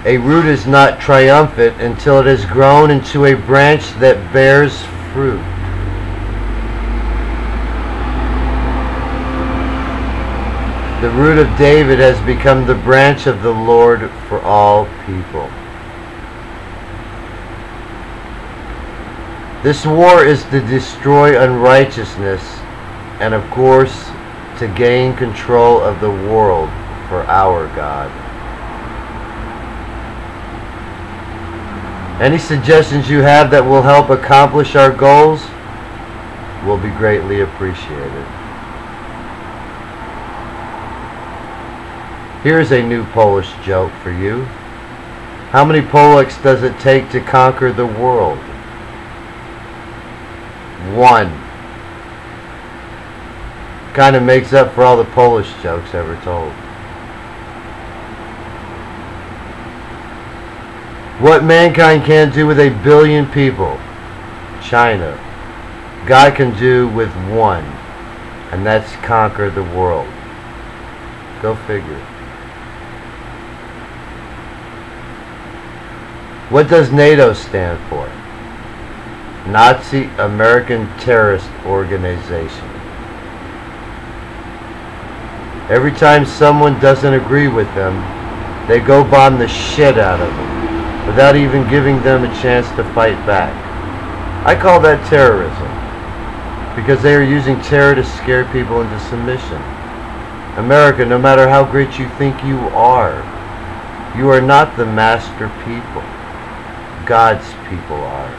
A root is not triumphant until it has grown into a branch that bears fruit. The root of David has become the branch of the Lord for all people. This war is to destroy unrighteousness and, of course, to gain control of the world for our God. Any suggestions you have that will help accomplish our goals will be greatly appreciated. Here's a new Polish joke for you. How many Polacks does it take to conquer the world? 1. Kind of makes up for all the Polish jokes ever told. What mankind can't do with 1 billion people, China, God can do with 1, and that's conquer the world. Go figure. What does NATO stand for? Nazi American Terrorist Organization. Every time someone doesn't agree with them, they go bomb the shit out of them without even giving them a chance to fight back. I call that terrorism, because they are using terror to scare people into submission. America, no matter how great you think you are not the master people. God's people are.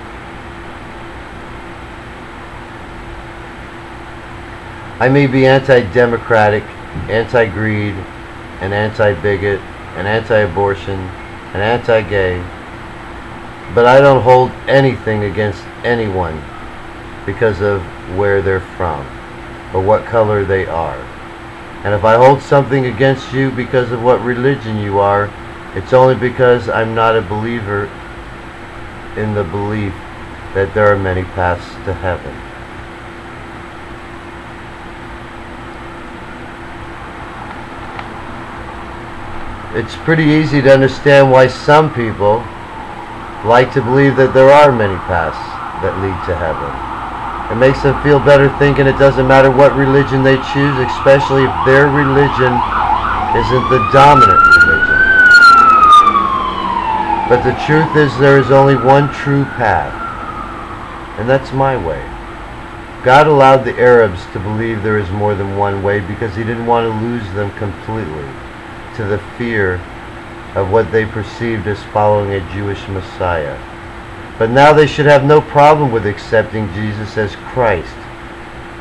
I may be anti-democratic, anti-greed, and anti-bigot, and anti-abortion, and anti-gay, but I don't hold anything against anyone because of where they're from or what color they are. And if I hold something against you because of what religion you are, it's only because I'm not a believer in the belief that there are many paths to heaven. It's pretty easy to understand why some people like to believe that there are many paths that lead to heaven. It makes them feel better thinking it doesn't matter what religion they choose, especially if their religion isn't the dominant religion. But the truth is there is only one true path, and that's my way. God allowed the Arabs to believe there is more than one way because He didn't want to lose them completely to the fear of what they perceived as following a Jewish Messiah. But now they should have no problem with accepting Jesus as Christ,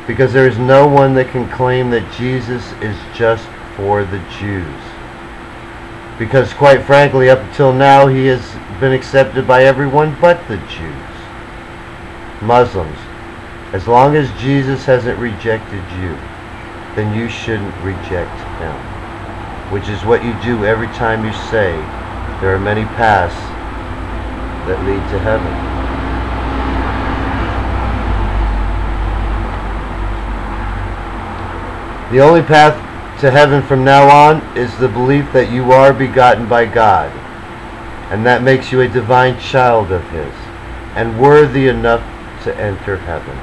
because there is no one that can claim that Jesus is just for the Jews. Because quite frankly, up until now, He has been accepted by everyone but the Jews. Muslims, as long as Jesus hasn't rejected you, then you shouldn't reject Him, which is what you do every time you say there are many paths that lead to heaven. The only path to heaven from now on is the belief that you are begotten by God, and that makes you a divine child of His and worthy enough to enter heaven.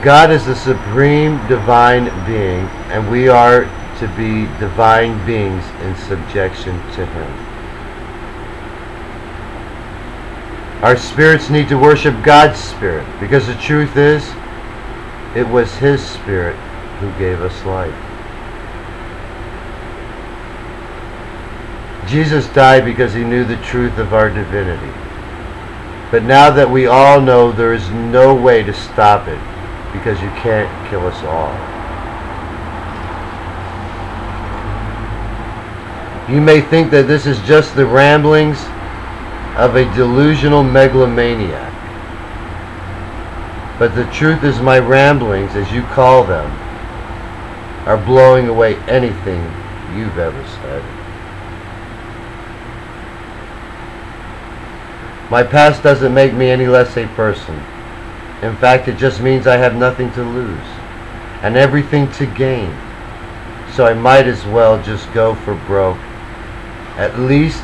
God is the supreme divine being, and we are to be divine beings in subjection to Him. Our spirits need to worship God's Spirit, because the truth is, it was His Spirit who gave us life. Jesus died because He knew the truth of our divinity. But now that we all know, there is no way to stop it, because you can't kill us all. You may think that this is just the ramblings of a delusional megalomaniac. But the truth is, my ramblings, as you call them, are blowing away anything you've ever said. My past doesn't make me any less a person. In fact, it just means I have nothing to lose and everything to gain. so I might as well just go for broke. At least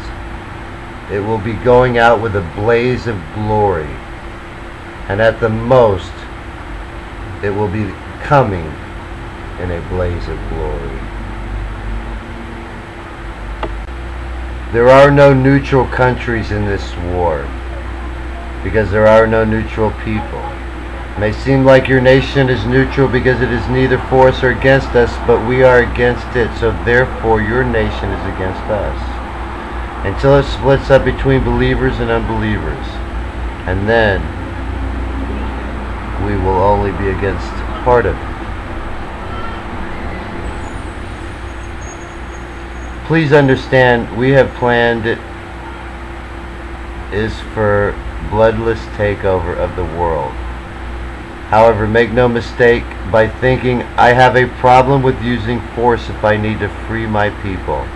it will be going out with a blaze of glory, and at the most it will be coming in a blaze of glory. There are no neutral countries in this war, because there are no neutral people. It may seem like your nation is neutral because it is neither for us or against us, but we are against it, so therefore your nation is against us. Until it splits up between believers and unbelievers, and then we will only be against part of it. Please understand, we have planned it is for bloodless takeover of the world. However, make no mistake by thinking I have a problem with using force if I need to free my people.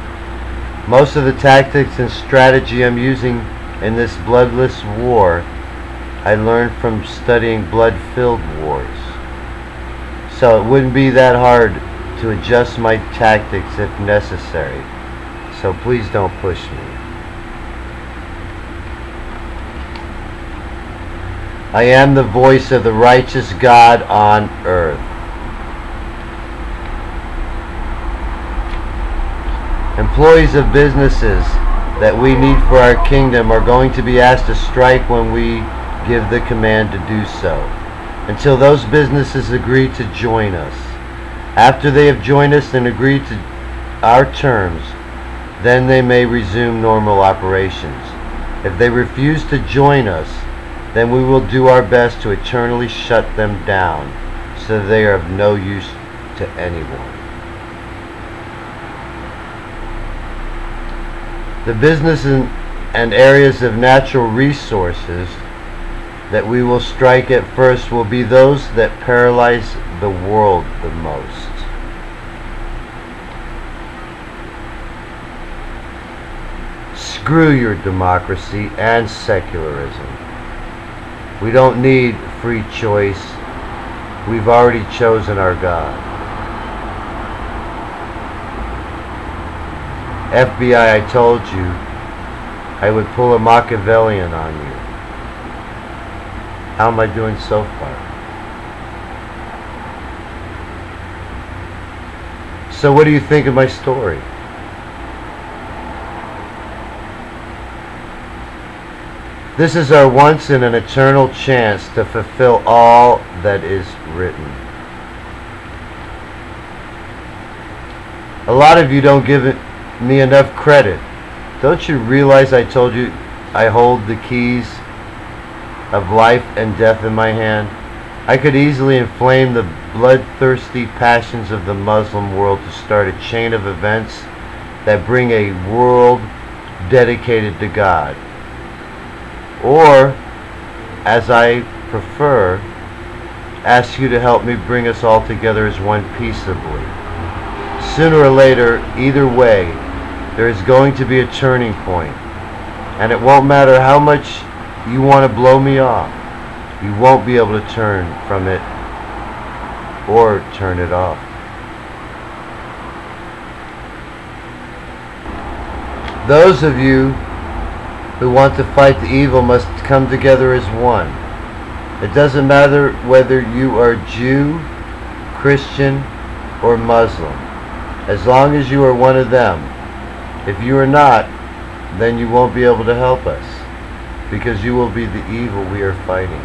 Most of the tactics and strategy I'm using in this bloodless war I learned from studying blood-filled wars. So it wouldn't be that hard to adjust my tactics if necessary. So please don't push me. I am the voice of the righteous God on earth. Employees of businesses that we need for our kingdom are going to be asked to strike when we give the command to do so, until those businesses agree to join us. After they have joined us and agreed to our terms, then they may resume normal operations. If they refuse to join us, then we will do our best to eternally shut them down, so they are of no use to anyone. The businesses and areas of natural resources that we will strike at first will be those that paralyze the world the most. Screw your democracy and secularism. We don't need free choice. We've already chosen our God. FBI, I told you I would pull a Machiavellian on you. How am I doing so far? So what do you think of my story? This is our once in an eternal chance to fulfill all that is written. A lot of you don't give me enough credit. Don't you realize I told you I hold the keys of life and death in my hand? I could easily inflame the bloodthirsty passions of the Muslim world to start a chain of events that bring a world dedicated to God. Or, as I prefer, ask you to help me bring us all together as one peaceably. Sooner or later, either way, there is going to be a turning point, and it won't matter how much you want to blow me off. You won't be able to turn from it or turn it off. Those of you who want to fight the evil must come together as one. It doesn't matter whether you are Jew, Christian, or Muslim, as long as you are one of them. If you are not, then you won't be able to help us, because you will be the evil we are fighting.